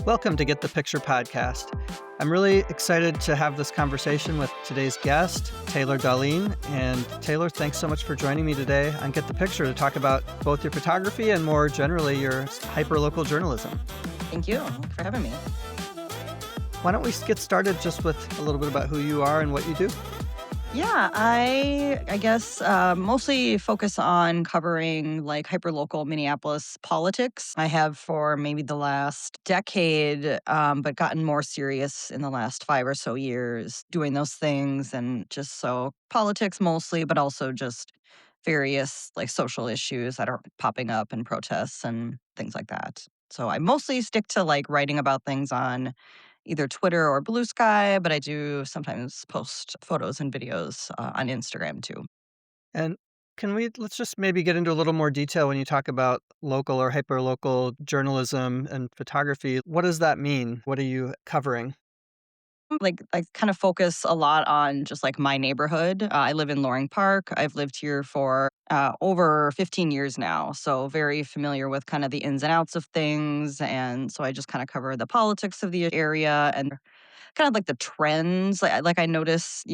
Welcome to Get the Picture podcast. I'm really excited to have this conversation with today's guest, Taylor Dahlin. And Taylor, thanks so much for joining me today on Get the Picture to talk about both your photography and more generally your hyperlocal journalism. Thank you for having me. Why don't we get started just with a little bit about who you are and what you do? Yeah, I guess mostly focus on covering like hyperlocal Minneapolis politics. I have for maybe the last decade, but gotten more serious in the last 5 or so years doing those things, and just so politics mostly, but also just various like social issues that are popping up and protests and things like that. So I mostly stick to like writing about things on either Twitter or Blue Sky, but I do sometimes post photos and videos on Instagram too. And let's just maybe get into a little more detail when you talk about local or hyperlocal journalism and photography. What does that mean? What are you covering? Like, I kind of focus a lot on just like my neighborhood. I live in Loring Park. I've lived here for over 15 years now. So, very familiar with kind of the ins and outs of things. And so, I just kind of cover the politics of the area and kind of like the trends. Like I notice,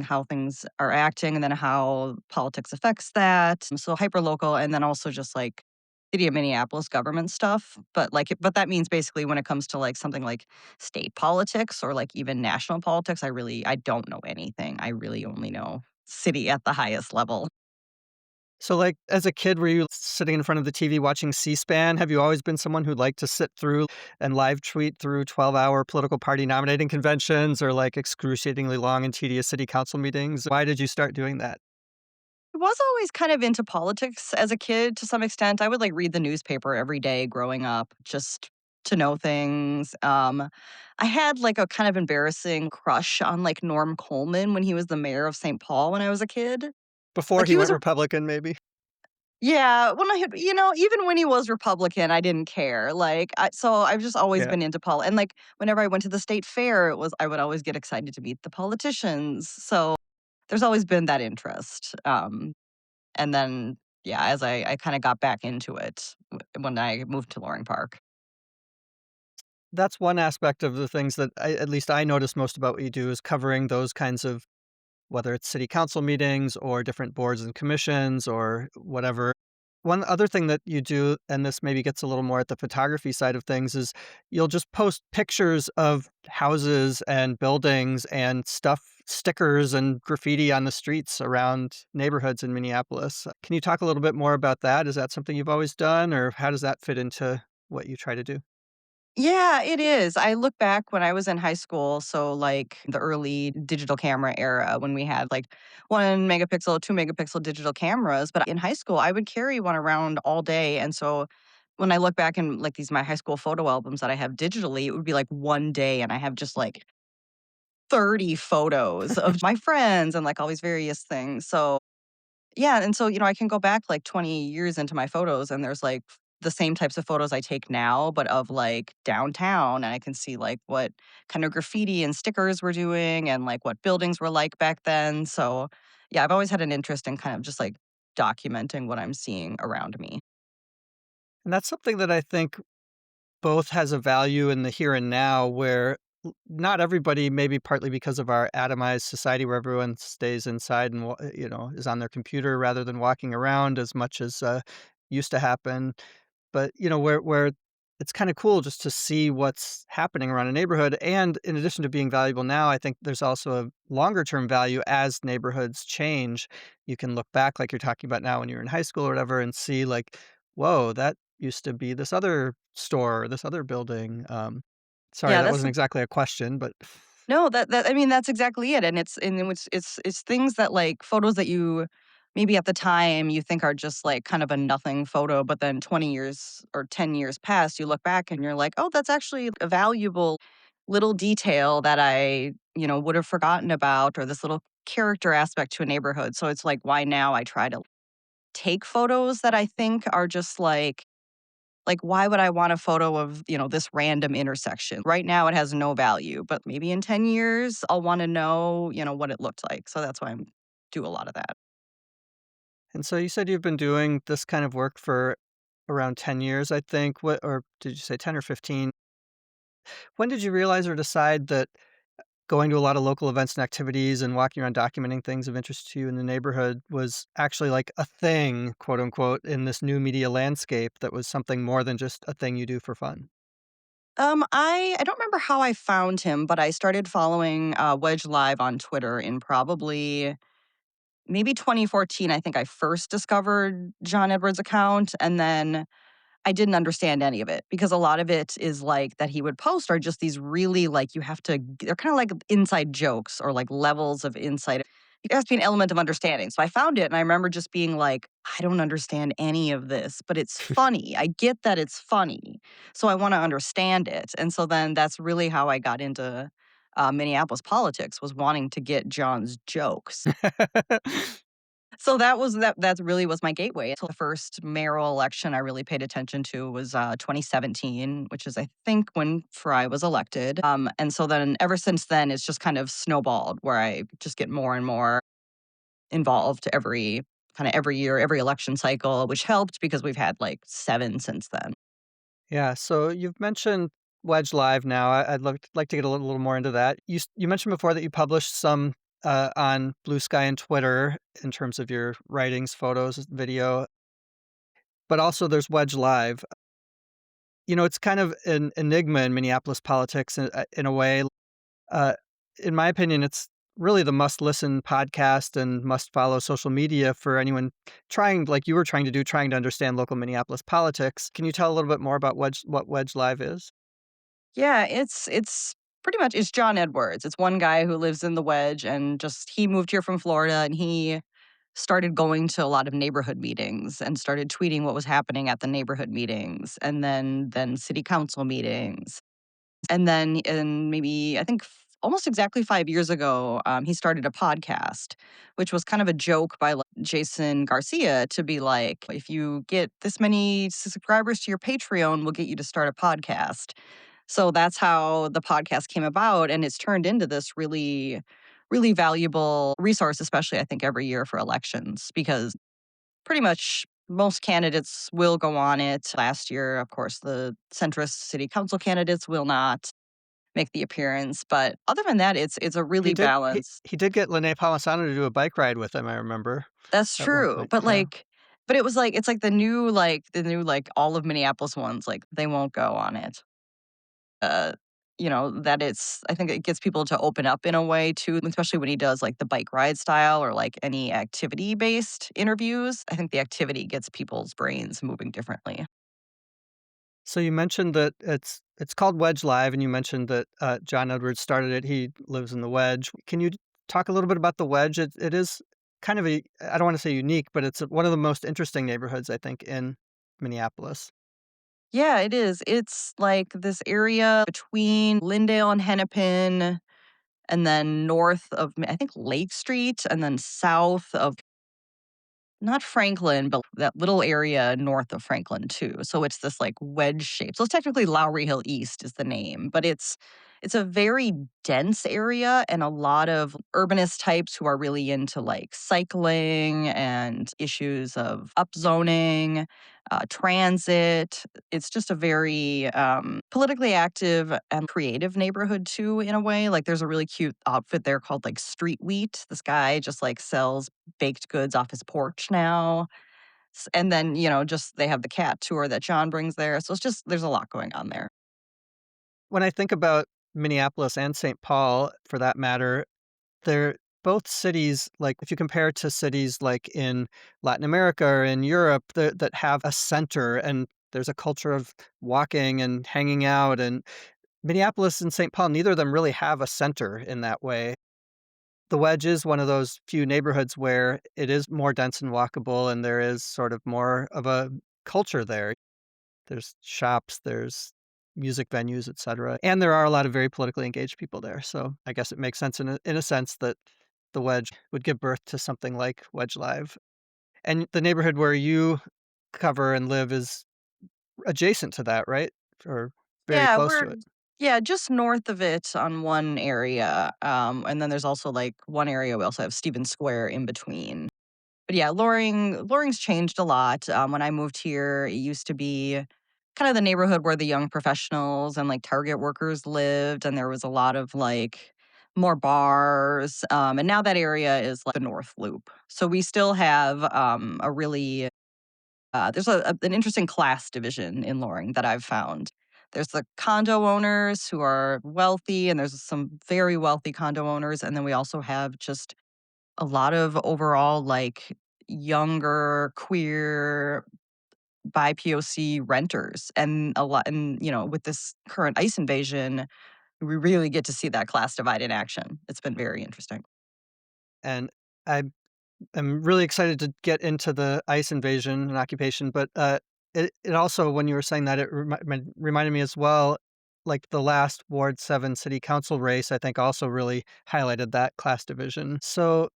how things are acting and then how politics affects that. So, hyper local. And then also just like city of Minneapolis government stuff. But that means basically when it comes to like something like state politics or like even national politics, I don't know anything. I really only know city at the highest level. So, like, as a kid, were you sitting in front of the TV watching C-SPAN? Have you always been someone who liked to sit through and live tweet through 12-hour political party nominating conventions or, like, excruciatingly long and tedious city council meetings? Why did you start doing that? I was always kind of into politics as a kid to some extent. I would like read the newspaper every day growing up just to know things. I had like a kind of embarrassing crush on like Norm Coleman when he was the mayor of St. Paul when I was a kid. Before Like he he was went a Republican, maybe? Yeah, when I had, even when he was Republican, I didn't care. So I've just always Yeah. been into and like whenever I went to the state fair, I would always get excited to meet the politicians. So there's always been that interest. And then, yeah, as I kinda got back into it when I moved to Loring Park. That's one aspect of the things that at least I notice most about what you do is covering those kinds of whether it's city council meetings or different boards and commissions or whatever. One other thing that you do, and this maybe gets a little more at the photography side of things, is you'll just post pictures of houses and buildings and stuff, stickers and graffiti on the streets around neighborhoods in Minneapolis. Can you talk a little bit more about that? Is that something you've always done, or how does that fit into what you try to do? Yeah, it is. I look back when I was in high school, so, like, the early digital camera era when we had, like, 1 megapixel, 2 megapixel digital cameras, but in high school, I would carry one around all day, and so when I look back in, like, these my high school photo albums that I have digitally, it would be, like, 1 day, and I have just, like, 30 photos of my friends and, like, all these various things, so yeah, and so, I can go back like 20 years into my photos and there's like the same types of photos I take now, but of like downtown. And I can see like what kind of graffiti and stickers we're doing and like what buildings were like back then. So, yeah, I've always had an interest in kind of just like documenting what I'm seeing around me. And that's something that I think both has a value in the here and now where not everybody, maybe partly because of our atomized society where everyone stays inside and is on their computer rather than walking around as much as used to happen. But where it's kind of cool just to see what's happening around a neighborhood. And in addition to being valuable now, I think there's also a longer term value as neighborhoods change. You can look back like you're talking about now when you're in high school or whatever and see like, whoa, that used to be this other store, this other building. Sorry, Yeah, that that's wasn't exactly a question, but No, that I mean, that's exactly it, and it's things that, like photos that you maybe at the time you think are just, like, kind of a nothing photo, but then 20 years or 10 years past, you look back and you're like, "Oh, that's actually a valuable little detail that I would have forgotten about, or this little character aspect to a neighborhood." So it's like, why now I try to take photos that I think are just like, why would I want a photo of this random intersection? Right now, it has no value, but maybe in 10 years, I'll wanna know what it looked like. So that's why I do a lot of that. and so you said you've been doing this kind of work for around 10 years, I think. What or did you say 10 or 15? When did you realize or decide that going to a lot of local events and activities and walking around documenting things of interest to you in the neighborhood was actually like a thing, quote unquote, in this new media landscape that was something more than just a thing you do for fun? I don't remember how I found him, but I started following Wedge Live on Twitter in probably maybe 2014. I think I first discovered John Edwards' account, and then I didn't understand any of it because a lot of it is like that he would post are just these really like you have to they're kind of like inside jokes or like levels of insight. It has to be an element of understanding. So I found it and I remember just being like, I don't understand any of this, but it's funny. I get that it's funny. So I want to understand it. And so then that's really how I got into Minneapolis politics was wanting to get John's jokes. So that really was my gateway. So the first mayoral election I really paid attention to was 2017, which is I think when Fry was elected. And so then ever since then, it's just kind of snowballed where I just get more and more involved every year, every election cycle, which helped because we've had like 7 since then. Yeah, so you've mentioned Wedge Live now. I'd like to get a little more into that. You mentioned before that you published some on Blue Sky and Twitter in terms of your writings, photos, video, but also there's Wedge Live. You know, it's kind of an enigma in Minneapolis politics in a way. Uh, in my opinion, it's really the must-listen podcast and must-follow social media for anyone trying, like you were trying to do, trying to understand local Minneapolis politics. Can you tell a little bit more about what Wedge Live is? Yeah, it's pretty much it's John Edwards. It's one guy who lives in the Wedge and just he moved here from Florida and he started going to a lot of neighborhood meetings and started tweeting what was happening at the neighborhood meetings and then city council meetings. And then in maybe I think almost exactly 5 years ago, he started a podcast, which was kind of a joke by like, Jason Garcia to be like, if you get this many subscribers to your Patreon, we'll get you to start a podcast. So that's how the podcast came about, and it's turned into this really, really valuable resource, especially I think every year for elections, because pretty much most candidates will go on it. Last year, of course, the centrist city council candidates will not make the appearance, but other than that, it's a He really did he balanced. he did get Lene Palisano to do a bike ride with him, I remember, That's at one true, point, yeah. but it was like it's like the new like all of Minneapolis ones, like they won't go on it. Uh, that it's I think it gets people to open up in a way too, especially when he does like the bike ride style or like any activity based interviews. I think the activity gets people's brains moving differently. So you mentioned that it's called Wedge Live, and you mentioned that, John Edwards started it, he lives in the Wedge. Can you talk a little bit about the Wedge? It is kind of a I don't wanna say unique, but it's one of the most interesting neighborhoods, I think, in Minneapolis. Yeah, it is. It's like this area between Lindale and Hennepin, and then north of I think Lake Street, and then south of not Franklin, but that little area north of Franklin too. So it's this like wedge shape. So it's technically Lowry Hill East is the name, but it's a very dense area and a lot of urbanist types who are really into like cycling and issues of upzoning, transit. It's just a very politically active and creative neighborhood too, in a way. Like there's a really cute outfit there called like Street Wheat. This guy just like sells baked goods off his porch now. And then, just they have the cat tour that John brings there. So it's just, there's a lot going on there. When I think about Minneapolis and St. Paul, for that matter, they're both cities, like, if you compare it to cities like in Latin America or in Europe that have a center and there's a culture of walking and hanging out, and Minneapolis and St. Paul, neither of them really have a center in that way. The Wedge is one of those few neighborhoods where it is more dense and walkable, and there is sort of more of a culture there. There's shops, there's music venues, etcetera, and there are a lot of very politically engaged people there, so I guess it makes sense in a sense that the Wedge would give birth to something like Wedge Live. And the neighborhood where you cover and live is adjacent to that, right? Or very Yeah, close we're to it. yeah, just north of it on one area. And then there's also like one area we also have Stevens Square in between. But yeah, Loring's changed a lot. When I moved here, it used to be kind of the neighborhood where the young professionals and like Target workers lived, and there was a lot of like more bars. And now that area is like the North Loop. So we still have a really there's an interesting class division in Loring that I've found. There's the condo owners who are wealthy, and there's some very wealthy condo owners, and then we also have just a lot of overall like younger queer BIPOC renters, and a lot, and with this current ICE invasion, we really get to see that class divide in action. It's been very interesting. And I am really excited to get into the ICE invasion and occupation, but, it also when you were saying that, it reminded me as well, like, the last Ward 7 city council race, I think also really highlighted that class division. So,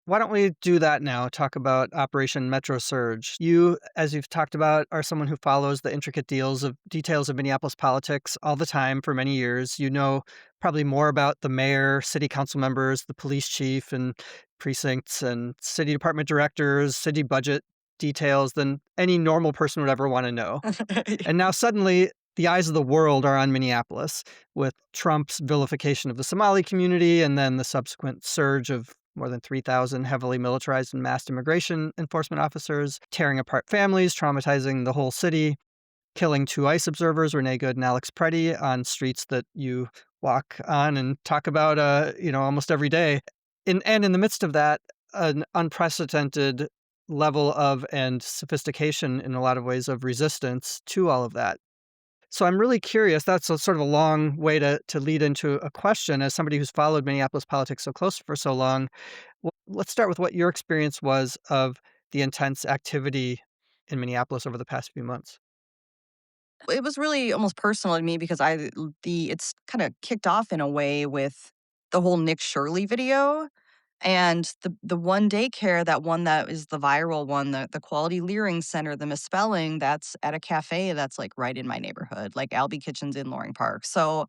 why don't we do that now, talk about Operation Metro Surge. You, as you've talked about, are someone who follows the intricate details of Minneapolis politics all the time for many years. You know probably more about the mayor, city council members, the police chief, and precincts, and city department directors, city budget details than any normal person would ever wanna know. And now suddenly, the eyes of the world are on Minneapolis, with Trump's vilification of the Somali community and then the subsequent surge of more than 3,000 heavily militarized and massed immigration enforcement officers, tearing apart families, traumatizing the whole city, killing two ICE observers, Renee Good and Alex Preddy, on streets that you walk on and talk about, almost every day. In the midst of that, an unprecedented level of and sophistication in a lot of ways of resistance to all of that. So I'm really curious. That's a sort of a long way to lead into a question. As somebody who's followed Minneapolis politics so close for so long, let's start with what your experience was of the intense activity in Minneapolis over the past few months. It was really almost personal to me because it's kind of kicked off in a way with the whole Nick Shirley video. And the one daycare, that one that is the viral one, the Quality Leering Center, the misspelling, that's at a cafe that's, like, right in my neighborhood, like, Albie Kitchen's in Loring Park. So,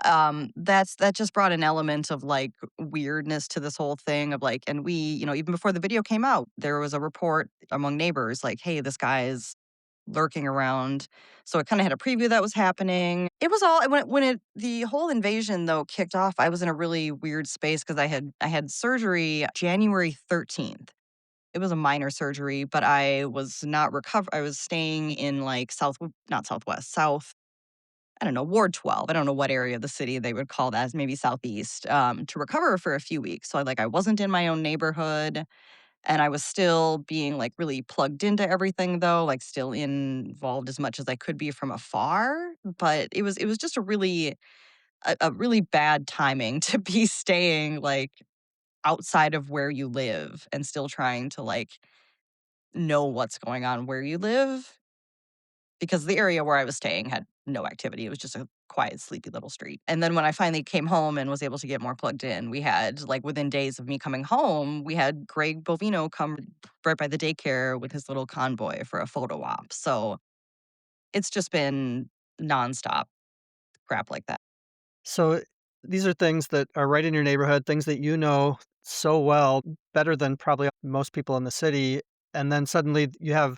that just brought an element of, like, weirdness to this whole thing of, like, and even before the video came out, there was a report among neighbors like, "Hey, this guy is lurking around." So it kinda had a preview that was happening. It was all the whole invasion, though, kicked off, I was in a really weird space because I had surgery January 13th. It was a minor surgery, but I was not recover I was staying in, like, not Southwest, South, I don't know, Ward 12. I don't know what area of the city they would call that, maybe Southeast, to recover for a few weeks. So, I wasn't in my own neighborhood. And I was still being, like, really plugged into everything though, like, still involved as much as I could be from afar, but it was just a really bad timing to be staying, like, outside of where you live and still trying to, like, know what's going on where you live, because the area where I was staying had no activity. It was just a quiet, sleepy little street. And then when I finally came home and was able to get more plugged in, we had, like, within days of me coming home, we had Greg Bovino come right by the daycare with his little convoy for a photo op. So it's just been nonstop crap like that. So these are things that are right in your neighborhood, things that you know so well, better than probably most people in the city. And then suddenly you have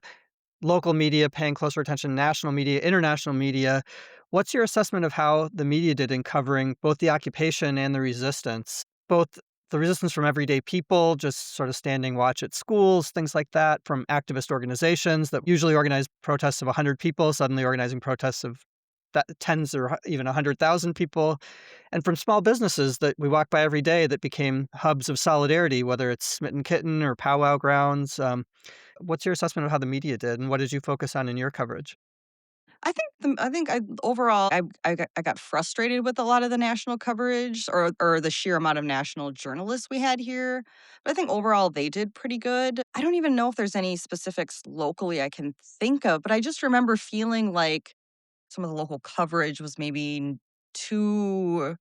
local media paying closer attention, national media, international media. What's your assessment of how the media did in covering both the occupation and the resistance? Both the resistance from everyday people, just sort of standing watch at schools, things like that, from activist organizations that usually organize protests of 100 people, suddenly organizing protests of tens or even 100,000 people, and from small businesses that we walk by every day that became hubs of solidarity, whether it's Smitten Kitten or Powwow Grounds. What's your assessment of how the media did, and what did you focus on in your coverage? I overall I got frustrated with a lot of the national coverage, or the sheer amount of national journalists we had here. But I think overall they did pretty good. I don't even know if there's any specifics locally I can think of, but I just remember feeling like some of the local coverage was maybe too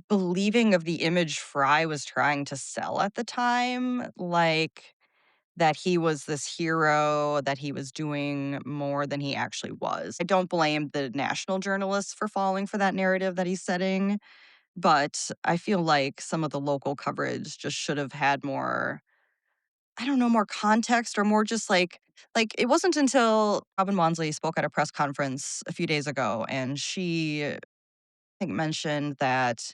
believing of the image Fry was trying to sell at the time. Like, that he was this hero, that he was doing more than he actually was. I don't blame the national journalists for falling for that narrative that he's setting, but I feel like some of the local coverage just should have had more I don't know, more context or more just like it wasn't until Robin Wansley spoke at a press conference a few days ago, and she, I think, mentioned that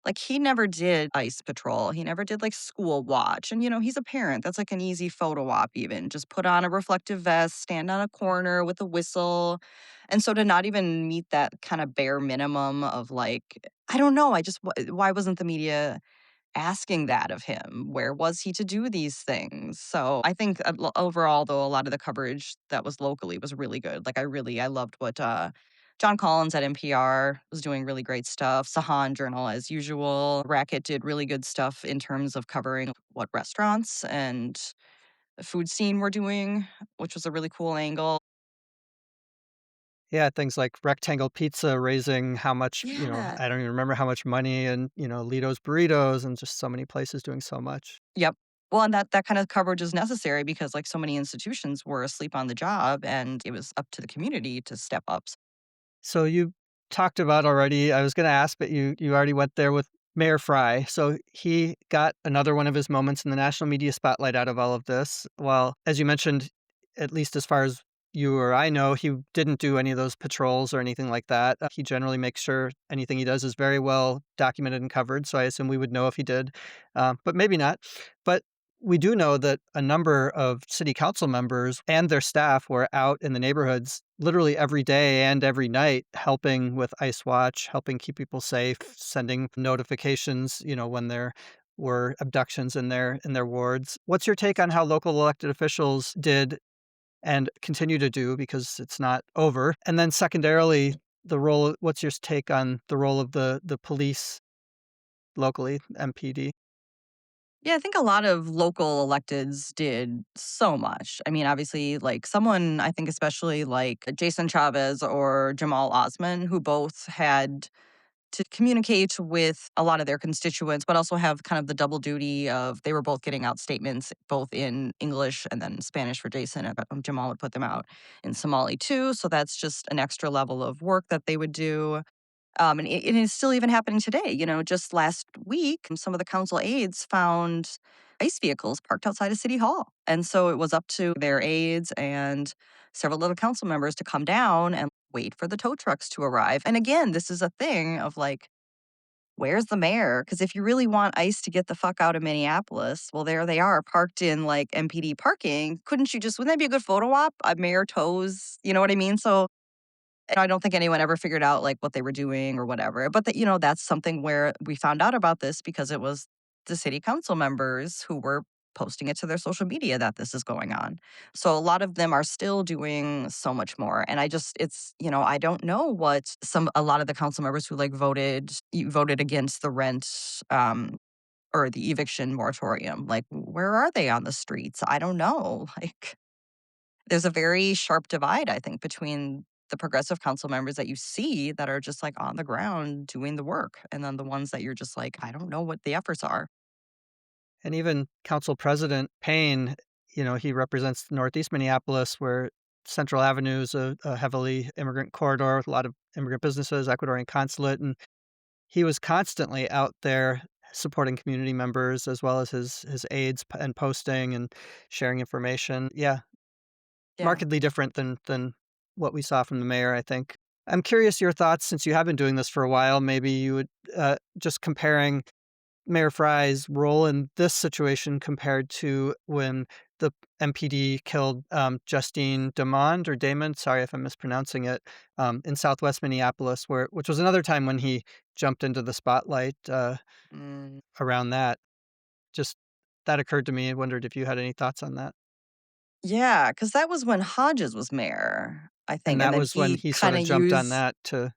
like he never did ICE patrol. He never did like school watch. And he's a parent. That's like an easy photo op even. Just put on a reflective vest, stand on a corner with a whistle. And so to not even meet that kind of bare minimum of like, I don't know, why wasn't the media asking that of him? Where was he to do these things? So I think overall, though, a lot of the coverage that was locally was really good. Like I loved what John Collins at NPR was doing really great stuff. Sahan Journal, as usual. Racket did really good stuff in terms of covering what restaurants and the food scene were doing, which was a really cool angle. Yeah, things like Rectangle Pizza raising how much, Yeah. I don't even remember how much money, and, Lito's Burritos, and just so many places doing so much. Yep. Well, and that kind of coverage is necessary because like so many institutions were asleep on the job and it was up to the community to step up. So you talked about already, I was gonna ask, but you already went there with Mayor Fry. So he got another one of his moments in the national media spotlight out of all of this. Well, as you mentioned, at least as far as you or I know, he didn't do any of those patrols or anything like that. He generally makes sure anything he does is very well documented and covered, so I assume we would know if he did, but maybe not. But we do know that a number of city council members and their staff were out in the neighborhoods literally every day and every night helping with Ice Watch, helping keep people safe, sending notifications, when there were abductions in their wards. What's your take on how local elected officials did and continue to do, because it's not over? And then secondarily, what's your take on the role of the police locally, MPD? Yeah, I think a lot of local electeds did so much. I mean, obviously, like someone, I think, especially like Jason Chavez or Jamal Osman, who both had to communicate with a lot of their constituents, but also have kind of the double duty of they were both getting out statements both in English and then Spanish for Jason. And Jamal would put them out in Somali too. So that's just an extra level of work that they would do. And it's still even happening today. Just last week, some of the council aides found ICE vehicles parked outside of City Hall. And so it was up to their aides and several other council members to come down and wait for the tow trucks to arrive. And again, this is a thing of like, where's the mayor? Because if you really want ICE to get the fuck out of Minneapolis, well, there they are parked in like MPD parking. Wouldn't that be a good photo op? A mayor tows, you know what I mean? So and I don't think anyone ever figured out, like, what they were doing or whatever, but that's something where we found out about this because it was the city council members who were posting it to their social media that this is going on. So a lot of them are still doing so much more, and I don't know what a lot of the council members who, like, voted against the rent, or the eviction moratorium, like, where are they on the streets? I don't know, like there's a very sharp divide, I think, between the progressive council members that you see that are just like on the ground doing the work, and then the ones that you're just like, I don't know what the efforts are. And even Council President Payne, he represents Northeast Minneapolis, where Central Avenue is a heavily immigrant corridor with a lot of immigrant businesses, Ecuadorian consulate, and he was constantly out there supporting community members as well as his aides and posting and sharing information. Yeah, Yeah. markedly different than what we saw from the mayor, I think. I'm curious your thoughts, since you have been doing this for a while. Maybe you would just comparing Mayor Fry's role in this situation compared to when the MPD killed, Justine Damond, sorry if I'm mispronouncing it, in Southwest Minneapolis, which was another time when he jumped into the spotlight, Mm. around that. Just that occurred to me. I wondered if you had any thoughts on that. Yeah, because that was when Hodges was mayor, I And think, and that then was when he he kind sorta of jumped on used that to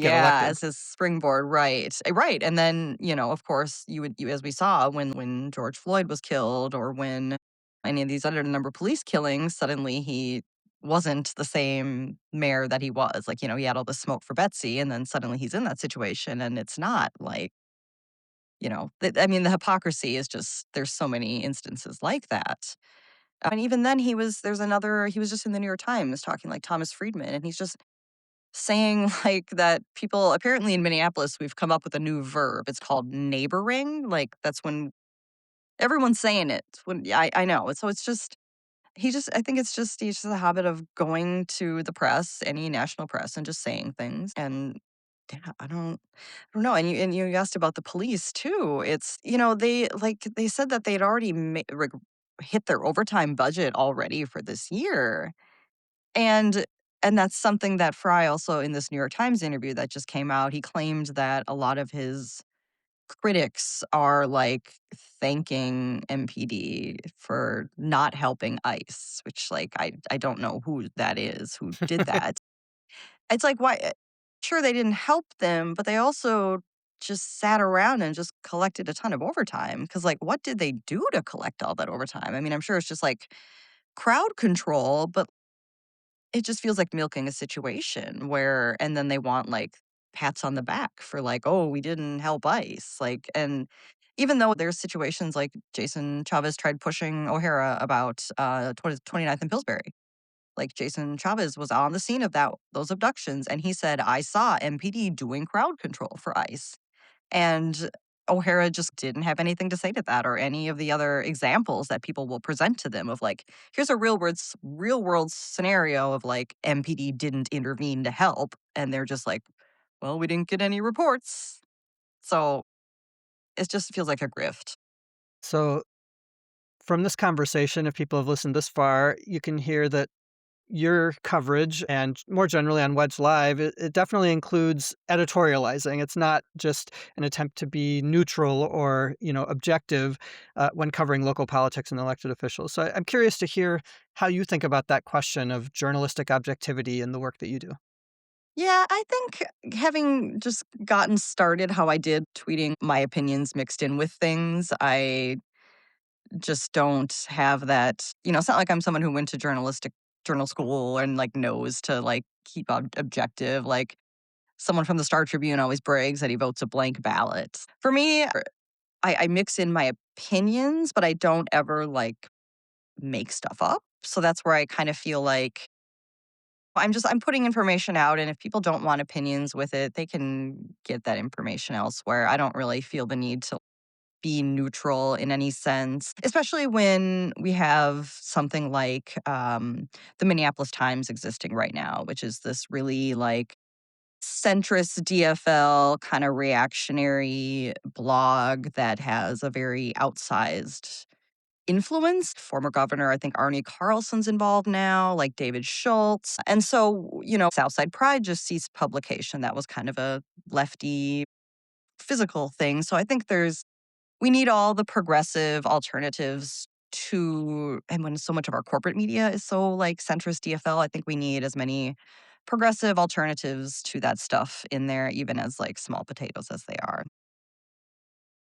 get yeah, elected. as his springboard, right. Right, and then, of course, as we saw when George Floyd was killed or when any of these other number of police killings, suddenly he wasn't the same mayor that he was. Like, he had all the smoke for Betsy, and then suddenly he's in that situation, and it's not like, I mean, the hypocrisy is just there's so many instances like that. And even then he was just in the New York Times talking like Thomas Friedman, and he's just saying like that people apparently in Minneapolis, we've come up with a new verb. It's called neighboring. Like that's when Everyone's saying it. When I know. So it's just he just I think it's just he's just a habit of going to the press, any national press, and just saying things. And yeah, I don't know. And you asked about the police too. It's they said that they'd already hit their overtime budget already for this year. And that's something that Fry also in this New York Times interview that just came out, he claimed that a lot of his critics are like thanking MPD for not helping ICE, which like I don't know who that is who did that. It's like why sure they didn't help them, but they also just sat around and just collected a ton of overtime cuz like what did they do to collect all that overtime? I mean, I'm sure it's just like crowd control, but it just feels like milking a situation where and then they want, like, pats on the back for, like, "Oh, we didn't help ICE," like and even though there's situations like Jason Chavez tried pushing O'Hara about, 29th and Pillsbury. Like, Jason Chavez was on the scene of those abductions, and he said, "I saw MPD doing crowd control for ICE." And O'Hara just didn't have anything to say to that or any of the other examples that people will present to them of like, here's a real world scenario of like MPD didn't intervene to help. And they're just like, well, we didn't get any reports. So it just feels like a grift. So, from this conversation, if people have listened this far, you can hear that your coverage and more generally on Wedge Live, it definitely includes editorializing. It's not just an attempt to be neutral or, objective when covering local politics and elected officials. So I'm curious to hear how you think about that question of journalistic objectivity in the work that you do. Yeah, I think having just gotten started how I did, tweeting my opinions mixed in with things, I just don't have that. It's not like I'm someone who went to journal school and like knows to like keep objective. Like someone from the Star Tribune always brags that he votes a blank ballot. For me, I mix in my opinions, but I don't ever like make stuff up. So that's where I kind of feel like I'm putting information out, and if people don't want opinions with it, they can get that information elsewhere. I don't really feel the need to be neutral in any sense, especially when we have something like the Minneapolis Times existing right now, which is this really like centrist DFL kind of reactionary blog that has a very outsized influence. Former governor, I think Arnie Carlson's involved now, like David Schultz. And so, Southside Pride just ceased publication. That was kind of a lefty physical thing. So I think we need all the progressive alternatives to and when so much of our corporate media is so like centrist DFL, I think we need as many progressive alternatives to that stuff in there, even as like small potatoes as they are.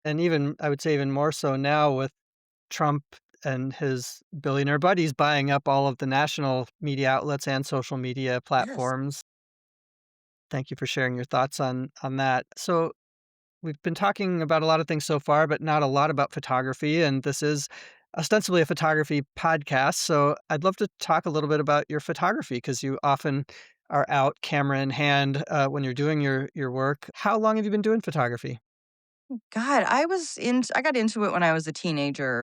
And even, I would say, even more so now with Trump and his billionaire buddies buying up all of the national media outlets and social media Yes. platforms. Thank you for sharing your thoughts on that. So, we've been talking about a lot of things so far, but not a lot about photography, and this is ostensibly a photography podcast, so I'd love to talk a little bit about your photography because you often are out camera in hand, when you're doing your work. How long have you been doing photography? God, I got into it when I was a teenager.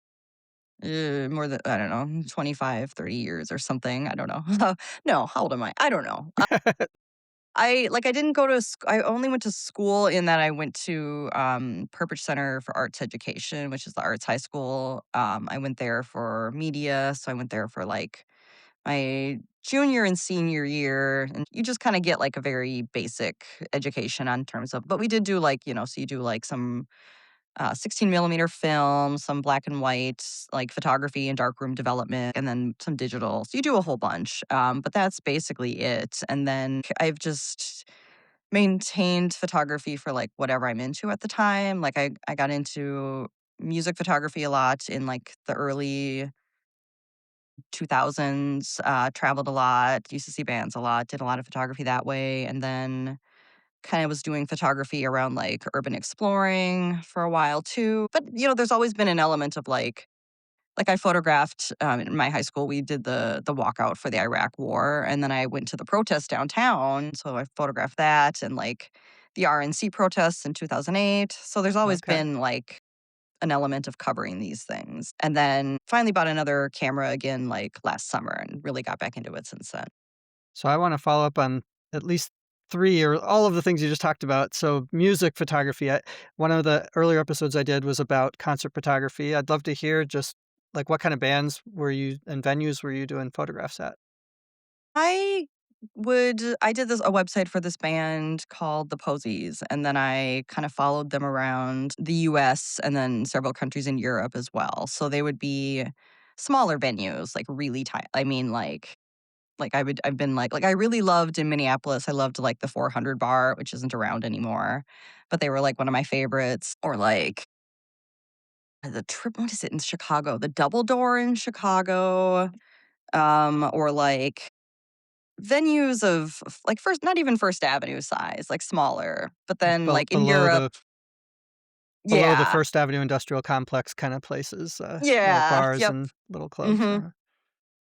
More than I don't know, 25, 30 years or something. I don't know. No, how old am I? I don't know. I didn't go to I only went to school in that I went to, Purpose Center for Arts Education, which is the arts high school. I went there for media, so I went there for, like, my junior and senior year, and you just kinda get, like, a very basic education on terms of but we did do, like, so you do, like, some 16 millimeter film, some black and white, like photography and darkroom development, and then some digital. So you do a whole bunch. But that's basically it. And then I've just maintained photography for like whatever I'm into at the time. Like I got into music photography a lot in like the early 2000s, traveled a lot, used to see bands a lot, did a lot of photography that way. And then kind of was doing photography around like urban exploring for a while too. But there's always been an element of like I photographed in my high school. We did the walkout for the Iraq War, and then I went to the protest downtown. So I photographed that and like the RNC protests in 2008. So there's always Okay. been like an element of covering these things. And then finally bought another camera again like last summer and really got back into it since then. So I wanna follow up on at least 3 or all of the things you just talked about. So music photography, one of the earlier episodes I did was about concert photography. I'd love to hear just, like, what kind of bands were you and venues were you doing photographs at? I I did this a website for this band called The Posies, and then I kind of followed them around the US and then several countries in Europe as well. So they would be smaller venues, like really tight. I mean, I've been I really loved in Minneapolis, I loved like the 400 bar, which isn't around anymore, but they were like one of my favorites. Or like the trip, what is it in Chicago? The Double Door in Chicago. Or like venues of like first not even First Avenue size, like smaller, but then Bel like in Europe. below the Yeah. First Avenue industrial complex kinda places, more Yeah, bars yep. and little clubs, Mhm. uh-huh.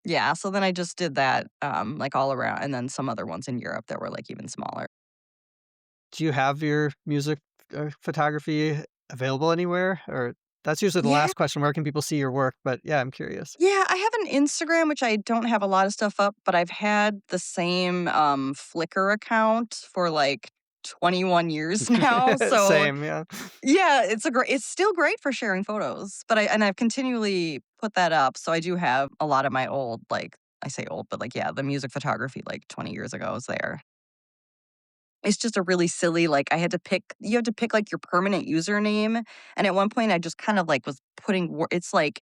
Yeah, so then I just did that, like all around, and then some other ones in Europe that were like even smaller. Do you have your music, photography available anywhere? Or that's usually the Yeah. last question, where can people see your work? But yeah, I'm curious. Yeah, I have an Instagram, which I don't have a lot of stuff up, but I've had the same, Flickr account for like 21 years now, so Same, yeah. yeah, it's still great for sharing photos, but I've continually put that up, so I do have a lot of my old, like I say old, but like, yeah, the music photography like 20 years ago is there. It's just a really silly, like, I had to pick you have to pick, like, your permanent username, and at one point, I just kind of, like, was putting it's like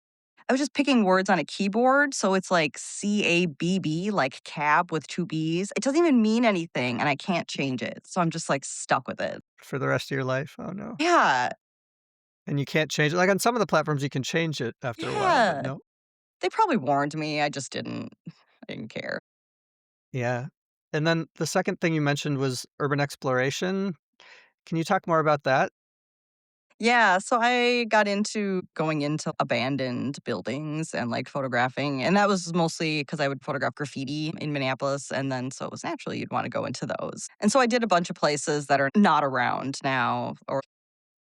I was just picking words on a keyboard, so it's like CABB, like cab with 2 Bs. It doesn't even mean anything, and I can't change it, so I'm just, like, stuck with it. For the rest of your life? Oh, no. Yeah, And you can't change it, like, on some of the platforms, you can change it after a while, but yeah. no. They probably warned me, I just didn't. I didn't care. Yeah. And then the second thing you mentioned was urban exploration. Can you talk more about that? Yeah, so I got into going into abandoned buildings and, like, photographing, and that was mostly because I would photograph graffiti in Minneapolis, and then so it was naturally you'd wanna go into those. And so I did a bunch of places that are not around now or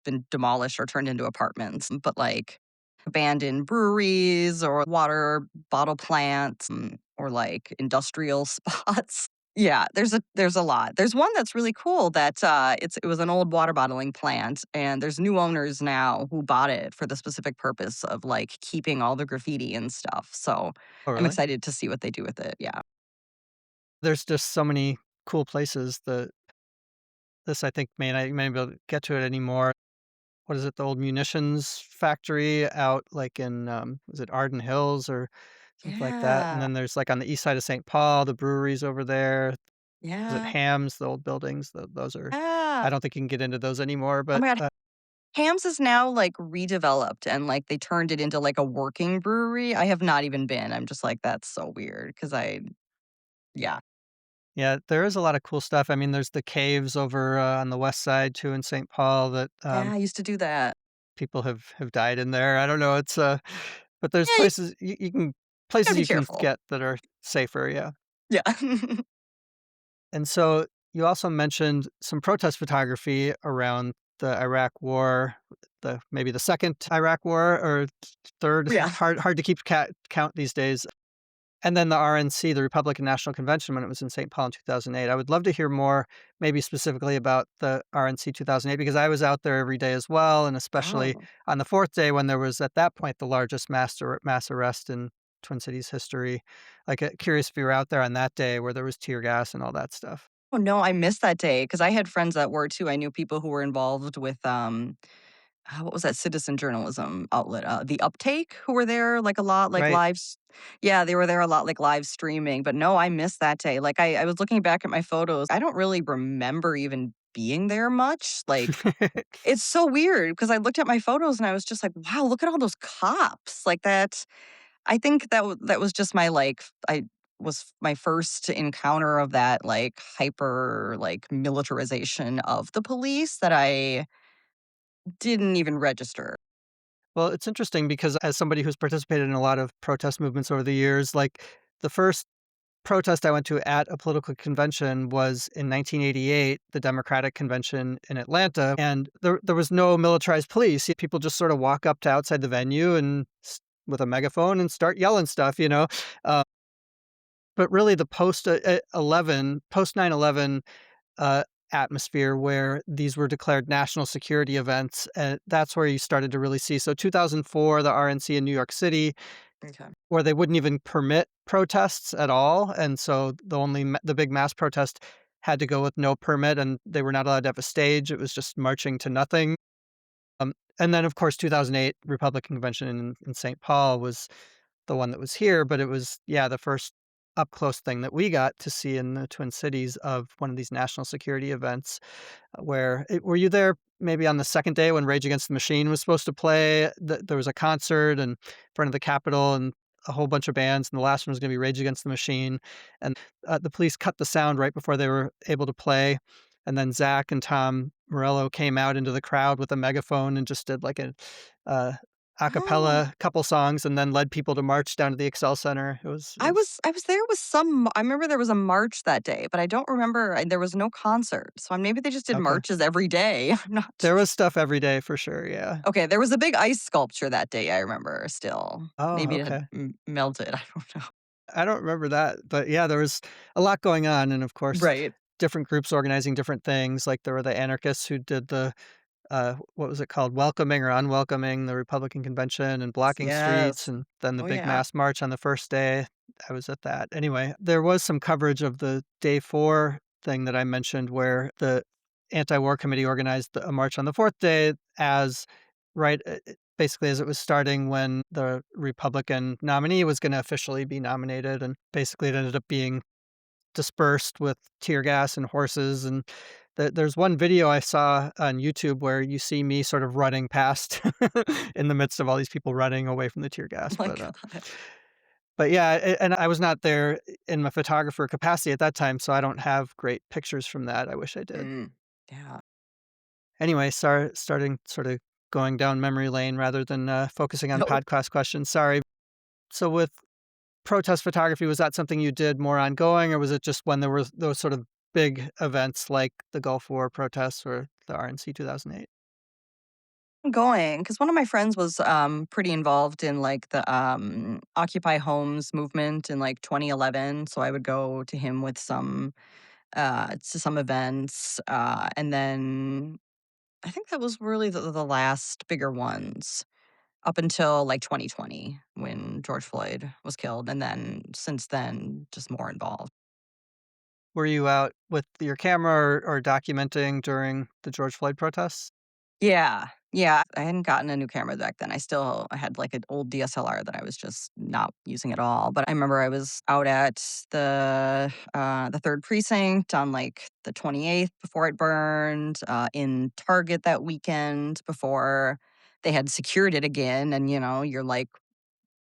been demolished or turned into apartments, but, like, abandoned breweries or water bottle plants, or, like, industrial spots. Yeah, there's a lot. There's one that's really cool that, it was an old water bottling plant, and there's new owners now who bought it for the specific purpose of, like, keeping all the graffiti and stuff, so Oh, I'm really? excited to see what they do with it, yeah. There's just so many cool places that this, I think, may not be able to get to it anymore. What is it, the old munitions factory out, like, in, is it Arden Hills or something like that? And Yeah, then there's, like, on the east side of St. Paul, the breweries over there. Is it yeah, Hams, the old buildings? Those are, yeah. I don't think you can get into those anymore, Oh but, my god. Ham's is now, like, redeveloped and, like, they turned it into, like, a working brewery. I have not even been. I'm just like, "That's so weird because yeah. yeah, there is a lot of cool stuff. I mean, there's the caves over, on the west side too in St. Paul that, Yeah, I used to do that. people have died in there. I don't know, it's, but there's Yeah, you places you can gotta places be you can careful. get that are safer, yeah. Yeah. And so you also mentioned some protest photography around the Iraq War, the maybe the 2nd Iraq War or 3rd, Yeah. hard to keep count these days. And then the RNC, the Republican National Convention, when it was in St. Paul in 2008. I would love to hear more, maybe specifically about the RNC 2008, because I was out there every day as well, and especially Oh. on the 4th day when there was, at that point, the largest mass arrest in Twin Cities history. Like, curious if you were out there on that day where there was tear gas and all that stuff. Oh, no, I missed that day because I had friends that were too. I knew people who were involved with, what was that citizen journalism outlet? The Uptake, who were there, like, a lot, like, Right. yeah, they were there a lot, like, live streaming, but no, I missed that day. Like, I was looking back at my photos, I don't really remember even being there much, like, it's so weird because I looked at my photos and I was just like, "Wow, look at all those cops." Like, I think that was just my, like I was my first encounter of that, like, hyper, like, militarization of the police that I didn't even register. Well, it's interesting because as somebody who's participated in a lot of protest movements over the years, like, the first protest I went to at a political convention was in 1988, the Democratic Convention in Atlanta, and there was no militarized police. People just sort of walk up to outside the venue and with a megaphone and start yelling stuff, you know. Uh, but really, the post 9/11 uh, atmosphere where these were declared national security events, and that's where you started to really see. So 2004, the RNC in New York City, Okay. where they wouldn't even permit protests at all, and so the big mass protest had to go with no permit, and they were not allowed to have a stage. It was just marching to nothing. And then, of course, 2008 Republican convention in St. Paul was the one that was here, but it was, yeah, the first up close thing that we got to see in the Twin Cities of one of these national security events. Were you there maybe on the second day when Rage Against the Machine was supposed to play? There was a concert in front of the Capitol and a whole bunch of bands, and the last one was gonna be Rage Against the Machine, and, the police cut the sound right before they were able to play, and then Zach and Tom Morello came out into the crowd with a megaphone and just did like uh, a Oh, cappella couple songs and then led people to march down to the Excel Center. It was I was there with some I remember there was a march that day, but I don't remember there was no concert. So maybe they just did okay. marches every day. I'm not There was stuff every day for sure, yeah. Okay, there was a big ice sculpture that day, I remember still. Oh, Maybe it had okay. melted, I don't know. I don't remember that, but yeah, there was a lot going on, and of course, Right. different groups organizing different things. Like there were the anarchists who did what was it called? Welcoming or unwelcoming the Republican convention and blocking streets, Yes. and then the Oh, big yeah. mass march on the first day. I was at that. Anyway, there was some coverage of the day 4 thing that I mentioned where the anti-war committee organized a march on the 4th day as basically as it was starting when the Republican nominee was gonna officially be nominated, and basically it ended up being dispersed with tear gas and horses, and there's one video I saw on YouTube where you see me sort of running past in the midst of all these people running away from the tear Oh gas, my god. but yeah, and I was not there in my photographer capacity at that time, so I don't have great pictures from that. I wish I did. Mm. Yeah. Anyway, starting sort of going down memory lane rather than, focusing on No. podcast questions, sorry. So with protest photography, was that something you did more ongoing, or was it just when there was those sort of big events like the Gulf War protests or the RNC 2008? Going because one of my friends was pretty involved in like the Occupy Homes movement in like 2011. So I would go to him with some to some events. And then I think that was really the last bigger ones up until like 2020 when George Floyd was killed. And then since then, just more involved. Were you out with your camera or documenting during the George Floyd protests? Yeah. Yeah. I hadn't gotten a new camera back then. I had like an old DSLR that I was just not using at all. But I remember I was out at the third precinct on like the 28th before it burned, in Target that weekend before they had secured it again. And you're like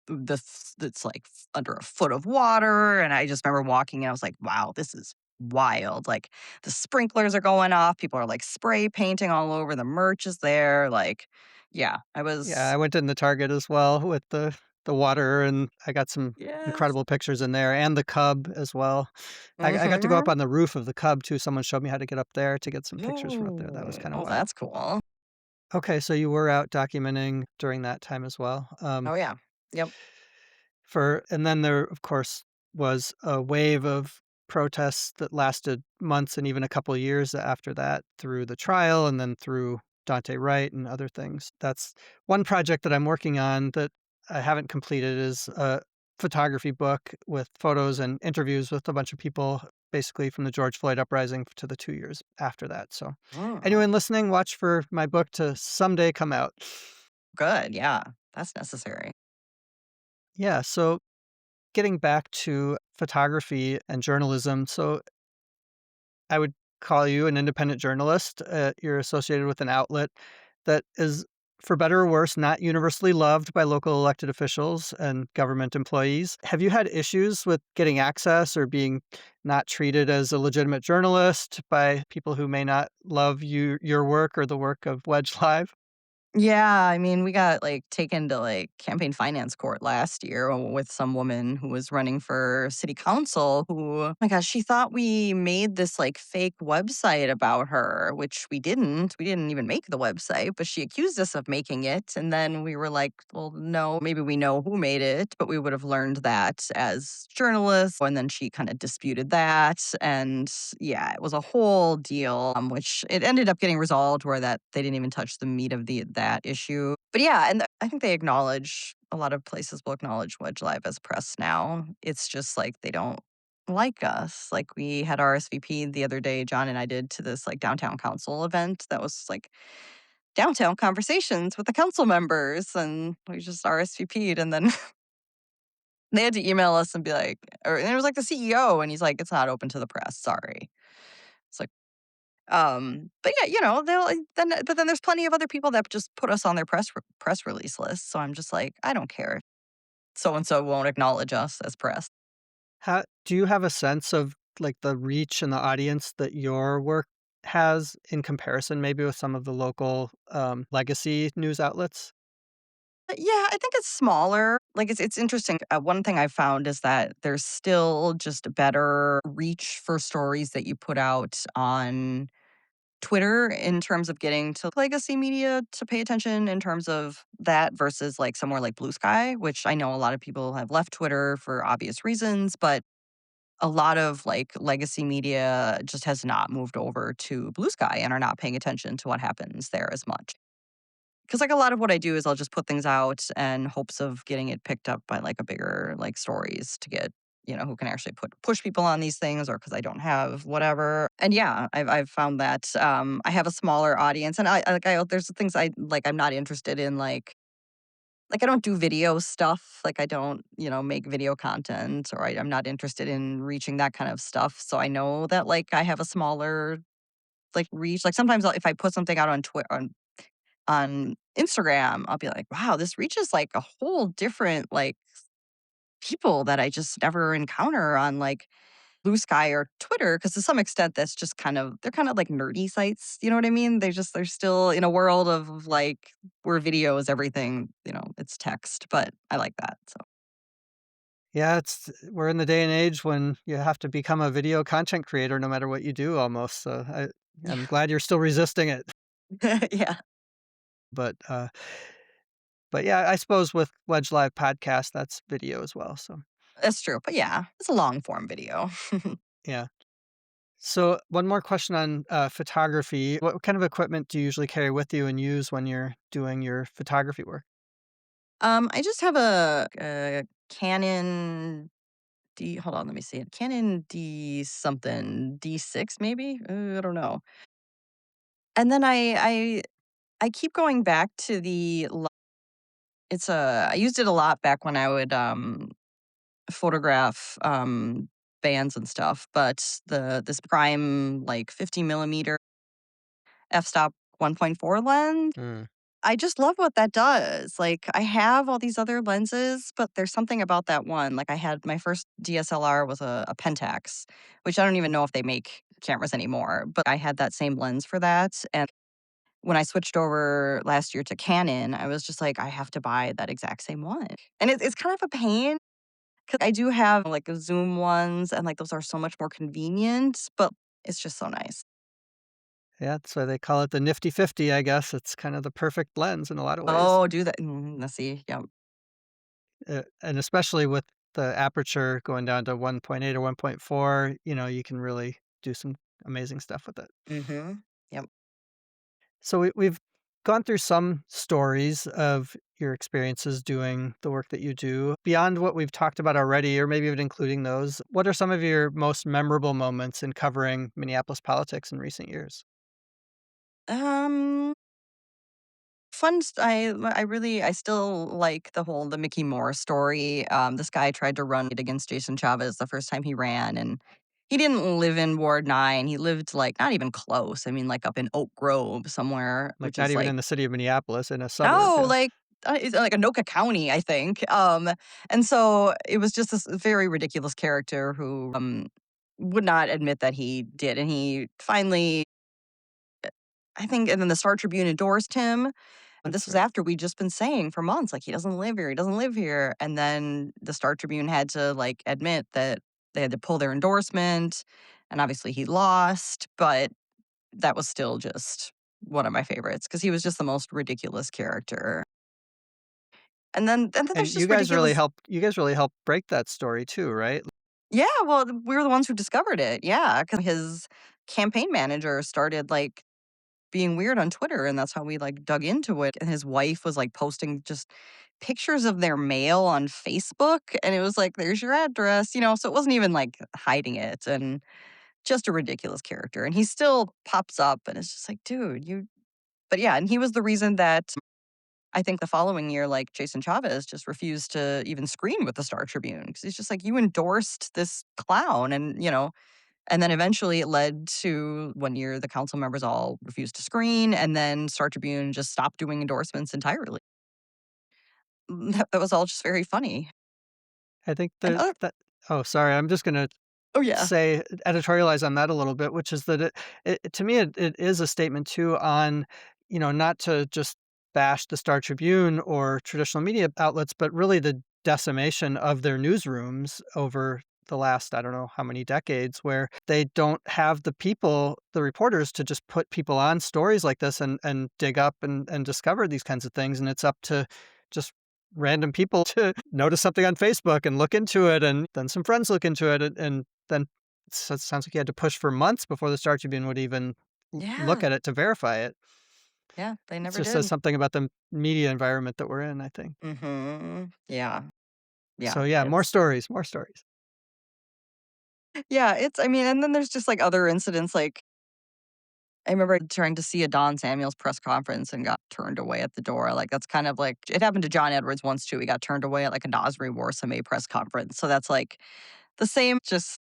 that's like under a foot of water. And I just remember walking and I was like, wow, this is wild. Like the sprinklers are going off. People are like spray painting all over. The merch is there. Like, yeah, I Yeah, was, I went in the Target as well with the water, and I got some yes. incredible pictures in there, and the Cub as well. I got to go up Mm-hmm. on the roof of the Cub too. Someone showed me how to get up there to get some pictures from up there. That was Oh, kinda oh, wild. that's cool. Okay, so you were out documenting during that time as well. Oh, yeah. Yep. And then there, of course, was a wave of protests that lasted months and even a couple of years after that through the trial and then through Dante Wright and other things. That's one project that I'm working on that I haven't completed is a photography book with photos and interviews with a bunch of people, basically from the George Floyd uprising to the 2 years after that. So, Oh, anyone listening, watch for my book to someday come out. good. Yeah. That's necessary. Yeah. So, getting back to photography and journalism, so I would call you an independent journalist. You're associated with an outlet that is, for better or worse, not universally loved by local elected officials and government employees. Have you had issues with getting access or being not treated as a legitimate journalist by people who may not love your work or the work of Wedge Live? Yeah, I mean, we got, like, taken to, like, campaign finance court last year with some woman who was running for city council who, oh my gosh, she thought we made this, like, fake website about her, which we didn't. We didn't even make the website, but she accused us of making it, and then we were like, "Well, no, maybe we know who made it, but we would have learned that as journalists," and then she kinda disputed that, and yeah, it was a whole deal, which it ended up getting resolved where that they didn't even touch the meat of that issue. But yeah, and I think they acknowledge a lot of places will acknowledge Wedge Live as press now. It's just like they don't like us. Like we had RSVP the other day, John and I did to this like downtown council event that was like downtown conversations with the council members, and we just RSVP'd, and then they had to email us and be like, or and it was like the CEO, and he's like, "It's not open to the press. Sorry." It's like, but yeah, they'll but then there's plenty of other people that just put us on their press release list. So I'm just like, I don't care. So and so won't acknowledge us as press. How do you have a sense of, like, the reach and the audience that your work has in comparison maybe with some of the local, legacy news outlets? Yeah, I think it's smaller. Like it's interesting. One thing I've found is that there's still just better reach for stories that you put out on Twitter in terms of getting to legacy media to pay attention in terms of that versus like somewhere like Blue Sky, which I know a lot of people have left Twitter for obvious reasons, but a lot of like legacy media just has not moved over to Blue Sky and are not paying attention to what happens there as much. Because like a lot of what I do is I'll just put things out and hopes of getting it picked up by like a bigger like stories to get who can actually push people on these things, or because I don't have whatever. And yeah, I've found that I have a smaller audience, and there's things I like. I'm not interested in like I don't do video stuff. Like I don't make video content, or I'm not interested in reaching that kind of stuff. So I know that like I have a smaller like reach. Like sometimes if I put something out on Twitter on Instagram, I'll be like, "Wow, this reaches, like, a whole different, like, people that I just never encounter on, like, Blue Sky or Twitter." Because to some extent, that's just they're kind of like nerdy sites, you know what I mean? They're still in a world of, like, where video is everything, it's text, but I like that, so Yeah, we're in the day and age when you have to become a video content creator no matter what you do almost, so I'm yeah. glad you're still resisting it. Yeah, But, uh but yeah, I suppose with Wedge Live podcast, that's video as well, so that's true, but yeah, it's a long form video. yeah. So one more question on, photography. What kind of equipment do you usually carry with you and use when you're doing your photography work? I just have a Canon D hold on, let me see it. Canon D something, D6 maybe? I don't know. And then I keep going back to I used it a lot back when I would, photograph, bands and stuff, but this prime, like, 50 millimeter f-stop 1.4 lens, Mm, I just love what that does. Like, I have all these other lenses, but there's something about that one. Like, I had my first DSLR was a Pentax, which I don't even know if they make cameras anymore, but I had that same lens for that, and when I switched over last year to Canon, I was just like, "I have to buy that exact same one." And it's kind of a pain because I do have, like, Zoom ones, and, like, those are so much more convenient, but it's just so nice. yeah, that's why they call it the Nifty 50, I guess. It's kind of the perfect lens in a lot of ways, Oh, do that let's see, yeah. and especially with the aperture going down to 1.8 or 1.4, you can really do some amazing stuff with it. Mhm. Yep. So we've gone through some stories of your experiences doing the work that you do. Beyond what we've talked about already, or maybe even including those, what are some of your most memorable moments in covering Minneapolis politics in recent years? Um Fun st I still like the Mickey Moore story. This guy tried to run it against Jason Chavez the first time he ran, and he didn't live in Ward 9. He lived, like, not even close. I mean, like, up in Oak Grove somewhere, Like, which not is, even like in the city of Minneapolis, in a suburb, no, yeah. like, it's, like, Anoka County, I think. And so it was just this very ridiculous character who, would not admit that he did, and he finally I think and then the Star Tribune endorsed him, And That's this was right. after we'd just been saying for months, like, "He doesn't live here, he doesn't live here." And then the Star Tribune had to, like, admit that they had to pull their endorsement, and obviously he lost, but that was still just one of my favorites because he was just the most ridiculous character. And then there's And just ridiculous. you guys really helped break that story too, right? Yeah, well, we were the ones who discovered it, yeah, because his campaign manager started, like, being weird on Twitter, and that's how we, like, dug into it, and his wife was, like, posting just pictures of their mail on Facebook, and it was like, "There's your address," so it wasn't even, like, hiding it, and just a ridiculous character, and he still pops up, and it's just like, "Dude, you." But yeah, and he was the reason that I think the following year, like, Jason Chavez just refused to even screen with the Star Tribune because he's just like, "You endorsed this clown," and then eventually it led to one year the council members all refused to screen, and then Star Tribune just stopped doing endorsements entirely. That was all just very funny. I think And that that oh, sorry, I'm just gonna oh, yeah. say editorialize on that a little bit, which is that it to me, it is a statement too on, not to just bash the Star Tribune or traditional media outlets, but really the decimation of their newsrooms over the last, I don't know how many decades, where they don't have the people, the reporters to just put people on stories like this and dig up and discover these kinds of things. And it's up to just random people to notice something on Facebook and look into it, and then some friends look into it, and then it sounds like you had to push for months before the Star Tribune would even look Yeah. at it to verify it. Yeah, they It never just says did. something about the media environment that we're in, I think. Mhm. Yeah. Yeah, So yeah, more it's stories, more stories. yeah, it's I mean, and then there's just, like, other incidents, like, I remember trying to see a Don Samuels press conference and got turned away at the door, like, that's kind of like it happened to John Edwards once too, he got turned away at, like, a Nasri Warsame press conference, so that's, like, the same, just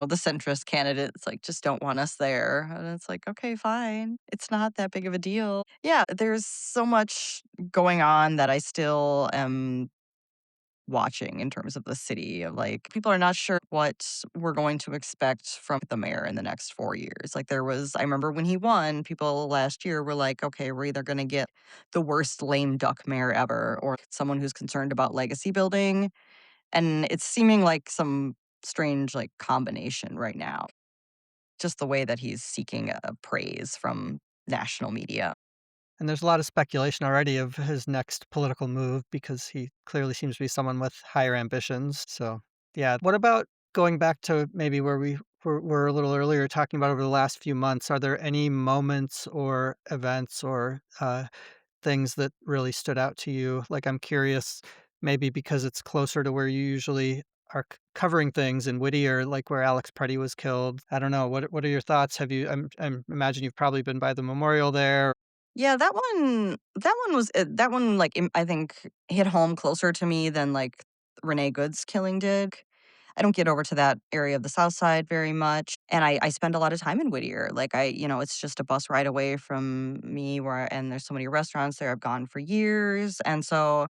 well, the centrist candidates, like, just don't want us there, and it's like, "Okay, fine. It's not that big of a deal." Yeah, there's so much going on that I still am watching in terms of the city of, like, people are not sure what we're going to expect from the mayor in the next 4 years. Like, I remember when he won, people last year were like, "Okay, we're either gonna get the worst lame duck mayor ever or someone who's concerned about legacy building," and it's seeming like some strange, like, combination right now. Just the way that he's seeking, praise from national media. And there's a lot of speculation already of his next political move because he clearly seems to be someone with higher ambitions. So, yeah. What about going back to maybe where we were a little earlier talking about over the last few months? Are there any moments or events or things that really stood out to you? Like, I'm curious, maybe because it's closer to where you usually are covering things in Whittier, like where Alex Preddy was killed. I don't know. What are your thoughts? Have you? I'm imagine you've probably been by the memorial there. Yeah, that one, like, I think hit home closer to me than, like, Renee Good's killing did. I don't get over to that area of the South Side very much, and I spend a lot of time in Whittier. Like, it's just a bus ride away from me and there's so many restaurants there I've gone for years, and so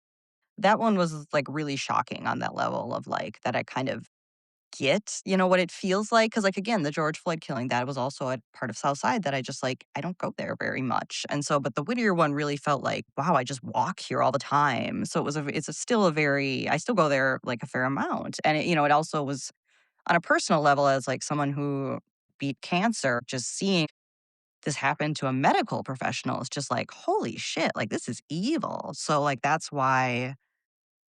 that one was, like, really shocking on that level of, like, that I kind of get, what it feels like. Because, like, again, the George Floyd killing, that was also a part of South Side that I just, like, I don't go there very much, and so but the Whittier one really felt like, wow, I just walk here all the time, so still a very I still go there, like, a fair amount, and it also was on a personal level as, like, someone who beat cancer, just seeing this happen to a medical professional is just like, "Holy shit, like, this is evil." So, like, that's why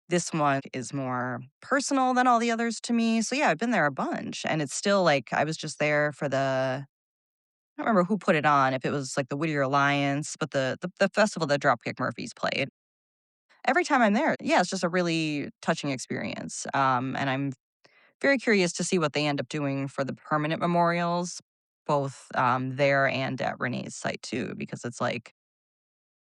this one is more personal than all the others to me. So, yeah, I've been there a bunch, and it's still, like, I was just there for I don't remember who put it on, if it was, like, the Whittier Alliance, but the festival that Dropkick Murphys played. Every time I'm there, yeah, it's just a really touching experience, and I'm very curious to see what they end up doing for the permanent memorials, both, there and at Renee's site too, because it's like,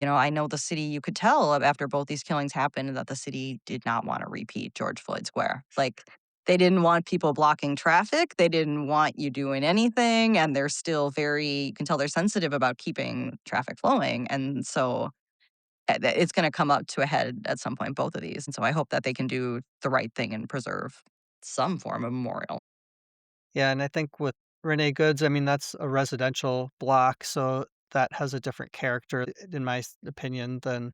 I know the city you could tell after both these killings happened that the city did not wanna repeat George Floyd Square. Like, they didn't want people blocking traffic, they didn't want you doing anything, and they're still very you can tell they're sensitive about keeping traffic flowing, and so, it's gonna come up to a head at some point, both of these, and so I hope that they can do the right thing and preserve some form of memorial. Yeah, and I think with Renee Goods, I mean, that's a residential block, so that has a different character, in my opinion, than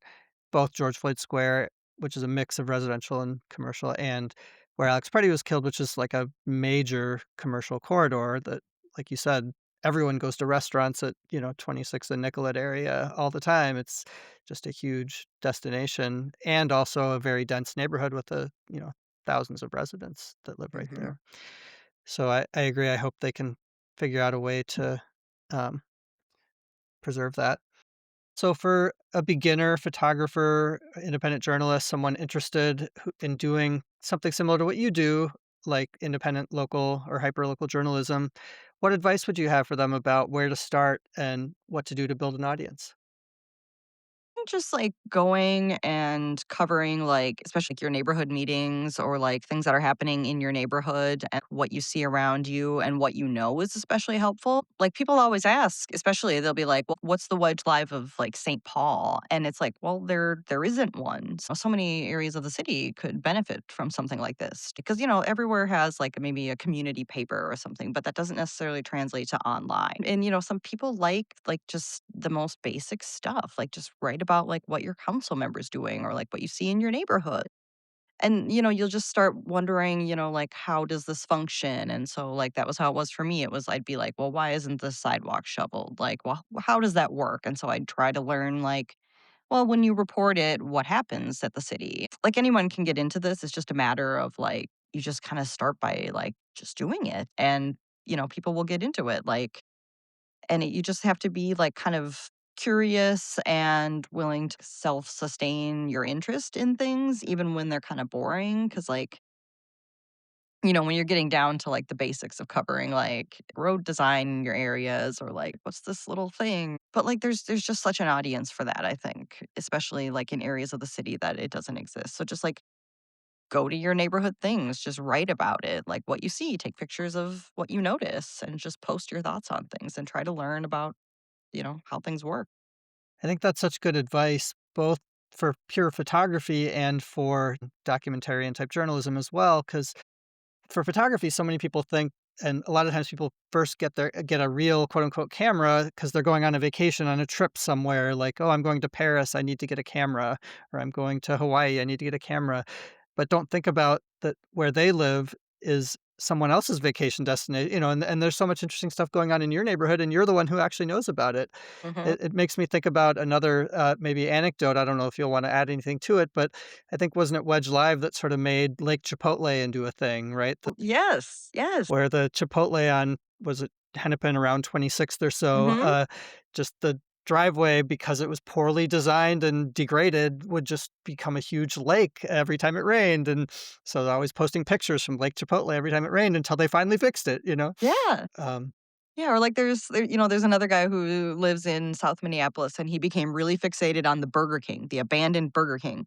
both George Floyd Square, which is a mix of residential and commercial, and where Alex Preddy was killed, which is like a major commercial corridor that, like you said, everyone goes to restaurants at, 26th and Nicollet area all the time. It's just a huge destination and also a very dense neighborhood with thousands of residents that live right Mhm. there. So I agree. I hope they can figure out a way to um, preserve that. So for a beginner photographer, independent journalist, someone interested in doing something similar to what you do, like independent local or hyperlocal journalism, what advice would you have for them about where to start and what to do to build an audience? Just like going and covering, like, especially like your neighborhood meetings or like things that are happening in your neighborhood and what you see around you and what you know is especially helpful. Like people always ask, especially they'll be like, well, what's the wedge live of like St. Paul? And it's like, well, there isn't one. So many areas of the city could benefit from something like this because, everywhere has like maybe a community paper or something, but that doesn't necessarily translate to online. And, some people like just the most basic stuff, like just write about like what your council member's doing or like what you see in your neighborhood. And, you'll just start wondering, like, how does this function? And so, like, that was how it was for me. It was, I'd be like, well, why isn't the sidewalk shoveled? Like, well, how does that work? And so I'd try to learn, like, well, when you report it, what happens at the city? Like, anyone can get into this. It's just a matter of, like, you just kind of start by, like, just doing it. And, people will get into it. Like, and you just have to be, like, kind of curious and willing to self-sustain your interest in things even when they're kinda boring. Because like, when you're getting down to, like, the basics of covering, like, road design in your areas or, like, what's this little thing? But, like, there's just such an audience for that, I think, especially, like, in areas of the city that it doesn't exist. So just, like, go to your neighborhood things, just write about it, like, what you see, take pictures of what you notice, and just post your thoughts on things and try to learn about how things work. I think that's such good advice, both for pure photography and for documentarian type journalism as well, because for photography, so many people think, and a lot of times people first get a real quote unquote camera because they're going on a vacation on a trip somewhere. Like, oh, I'm going to Paris, I need to get a camera, or I'm going to Hawaii, I need to get a camera. But don't think about that where they live is someone else's vacation destination, and there's so much interesting stuff going on in your neighborhood, and you're the one who actually knows about it. Mhm. It makes me think about another, maybe anecdote. I don't know if you'll wanna add anything to it, but I think wasn't it Wedge Live that sort of made Lake Chipotle into a thing, right? Yes, yes. Where the Chipotle on was it Hennepin around 26th or so, Mhm. just the driveway, because it was poorly designed and degraded, would just become a huge lake every time it rained, and so they're always posting pictures from Lake Chipotle every time it rained until they finally fixed it. Yeah. Um, Yeah, or like there's another guy who lives in South Minneapolis, and he became really fixated on the Burger King, the abandoned Burger King,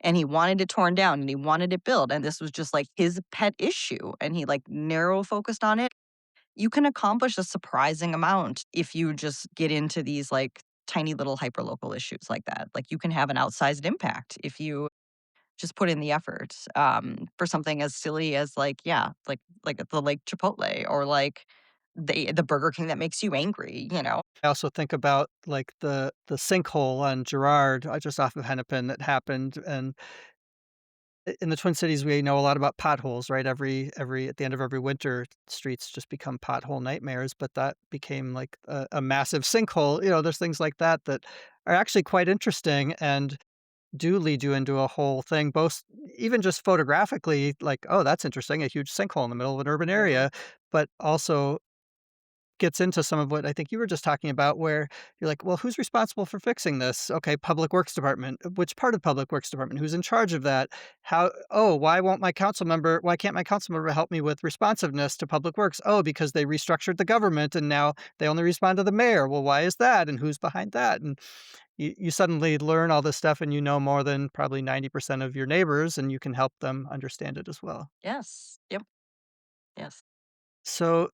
and he wanted it torn down, and he wanted it built, and this was just, like, his pet issue, and he, like, narrow focused on it. You can accomplish a surprising amount if you just get into these, like, tiny little hyperlocal issues like that. Like, you can have an outsized impact if you just put in the effort, for something as silly as, like, yeah, like the Lake Chipotle or, like, the Burger King that makes you angry, you know? I also think about, like, the sinkhole on Girard, just off of Hennepin that happened, and in the Twin Cities, we know a lot about potholes, right? Every at the end of every winter, streets just become pothole nightmares, but that became like a massive sinkhole. There's things like that that are actually quite interesting and do lead you into a whole thing, both even just photographically, like, oh, that's interesting, a huge sinkhole in the middle of an urban Mhm, area, but also gets into some of what I think you were just talking about, where you're like, well, who's responsible for fixing this? Okay, Public Works Department. Which part of Public Works Department? Who's in charge of that? Why can't my council member help me with responsiveness to Public Works? Oh, because they restructured the government and now they only respond to the mayor. Well, why is that? And who's behind that? And you suddenly learn all this stuff and you know more than probably 90% of your neighbors and you can help them understand it as well. yes, yep, yes. So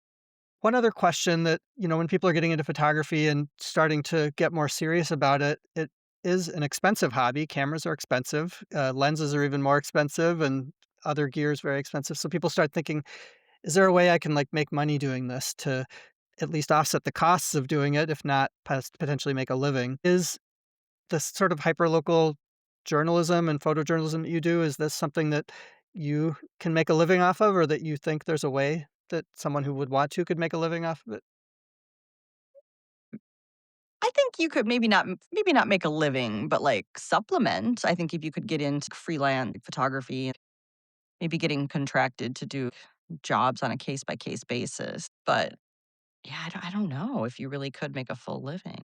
one other question that, when people are getting into photography and starting to get more serious about it, it is an expensive hobby. Cameras are expensive, lenses are even more expensive, and other gear is very expensive. So people start thinking, is there a way I can like make money doing this to at least offset the costs of doing it, if not potentially make a living. Is this sort of hyperlocal journalism and photojournalism that you do, is this something that you can make a living off of, or that you think there's a way that someone who would want to could make a living off of it? I think you could maybe not make a living, but, like, supplement. I think if you could get into freelance photography, maybe getting contracted to do jobs on a case by case basis. But yeah, I don't know if you really could make a full living.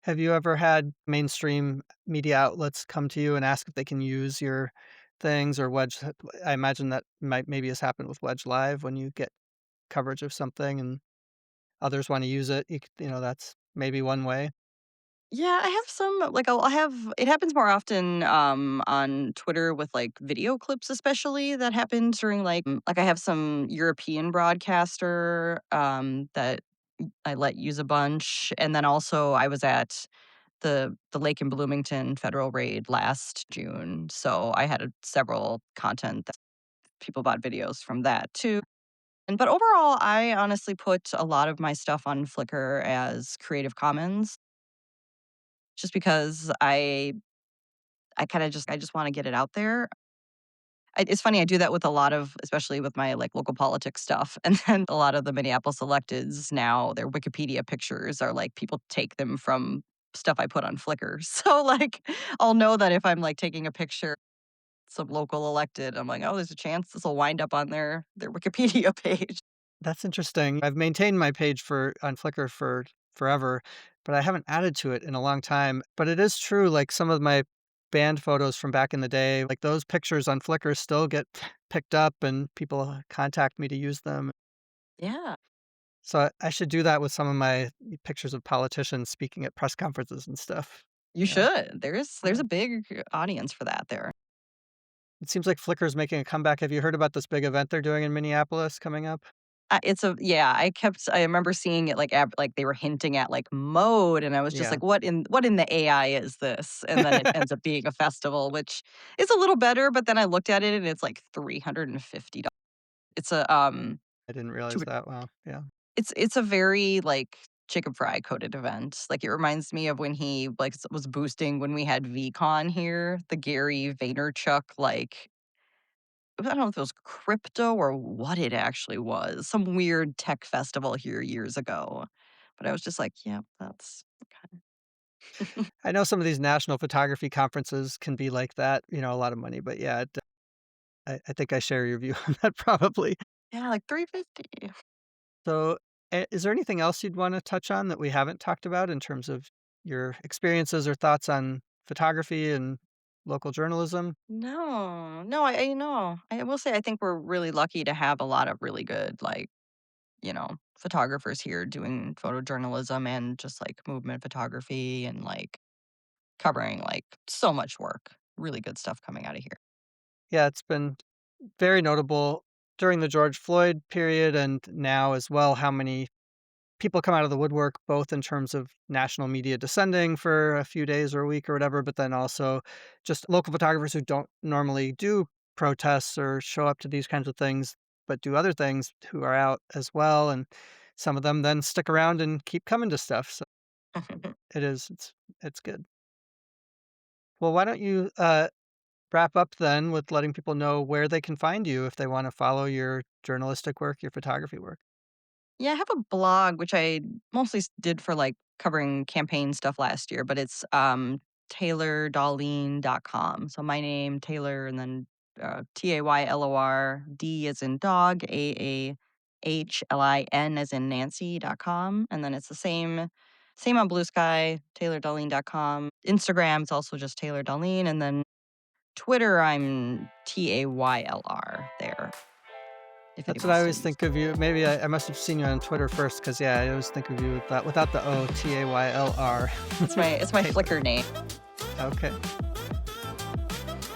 Have you ever had mainstream media outlets come to you and ask if they can use your things, or I imagine that maybe has happened with Wedge Live when you get coverage of something and others wanna use it, that's maybe one way. Yeah, I have some like I'll have it happens more often on Twitter with like video clips especially that happened during like I have some European broadcaster that I let use a bunch, and then also I was at the lake in Bloomington federal raid last June. So I had several content that people bought videos from that too. And but overall, I honestly put a lot of my stuff on Flickr as Creative Commons just because I just want to get it out there. It's funny, I do that with a lot of, especially with my like local politics stuff. And then a lot of the Minneapolis electeds now, their Wikipedia pictures are like people take them from stuff I put on Flickr. So like I'll know that if I'm like taking a picture, some local elected, I'm like, oh, there's a chance this will wind up on their Wikipedia page. That's interesting. I've maintained my page on Flickr for forever, but I haven't added to it in a long time. But it is true, like some of my band photos from back in the day, like those pictures on Flickr still get picked up and people contact me to use them. Yeah, So I should do that with some of my pictures of politicians speaking at press conferences and stuff. you Yeah. should. There's Yeah. a big audience for that there. It seems like Flickr is making a comeback. Have you heard about this big event they're doing in Minneapolis coming up? It's a yeah, I remember seeing it, like, like, they were hinting at, like, mode, and I was just Yeah. like, what in the AI is this?" And then it ends up being a festival, which is a little better, but then I looked at it, and it's, like, $350. It's a, I didn't to realize that. Wow. Yeah. it's a very, like, chicken fry coated event. Like, it reminds me of when he, like, was boosting when we had VCon here, the Gary Vaynerchuk, like, I don't know if it was crypto or what it actually was, some weird tech festival here years ago. But I was just like, "Yeah, that's okay." I know some of these national photography conferences can be like that, a lot of money, but yeah, I think I share your view on that probably. Yeah, like 350. So, is there anything else you'd wanna touch on that we haven't talked about in terms of your experiences or thoughts on photography and local journalism? No, no, I will say I think we're really lucky to have a lot of really good, like, photographers here doing photojournalism and just, like, movement photography and, like, covering, like, so much work. Really good stuff coming out of here. Yeah, it's been very notable during the George Floyd period and now as well, how many people come out of the woodwork, both in terms of national media descending for a few days or a week or whatever, but then also just local photographers who don't normally do protests or show up to these kinds of things, but do other things who are out as well. And some of them then stick around and keep coming to stuff. So it's good. Well, why don't you wrap up then with letting people know where they can find you if they want to follow your journalistic work, your photography work. Yeah, I have a blog which I mostly did for like covering campaign stuff last year, but it's taylordahlin.com. So my name, Taylor, and then Taylor, D as in dog, AAHLIN as in Nancy.com. And then it's the same on Blue Sky, taylordahlin.com. Instagram, it's also just Taylor Dahlin. And then Twitter, I'm TAYLR there, if That's what anybody I still always uses. think of you. Maybe I must have seen you on Twitter first, because yeah, I always think of you with that without the O, Taylr. It's my Taylor. Flickr name. Okay.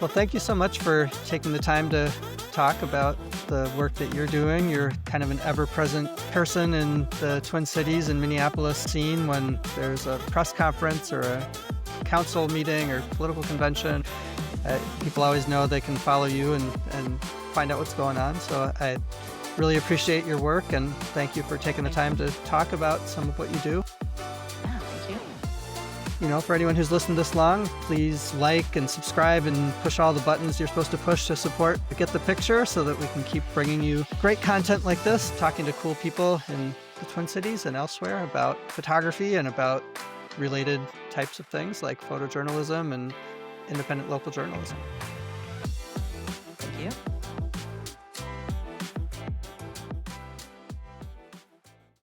Well, thank you so much for taking the time to talk about the work that you're doing. You're kind of an ever-present person in the Twin Cities and Minneapolis scene when there's a press conference or a council meeting or political convention. People always know they can follow you and find out what's going on. So I Really appreciate your work, and thank you for taking the Thank time you. to talk about some of what you do. Yeah, thank you. For anyone who's listened this long, please like and subscribe and push all the buttons you're supposed to push to support Get the Picture so that we can keep bringing you great content like this, talking to cool people in the Twin Cities and elsewhere about photography and about related types of things like photojournalism and independent local journalism.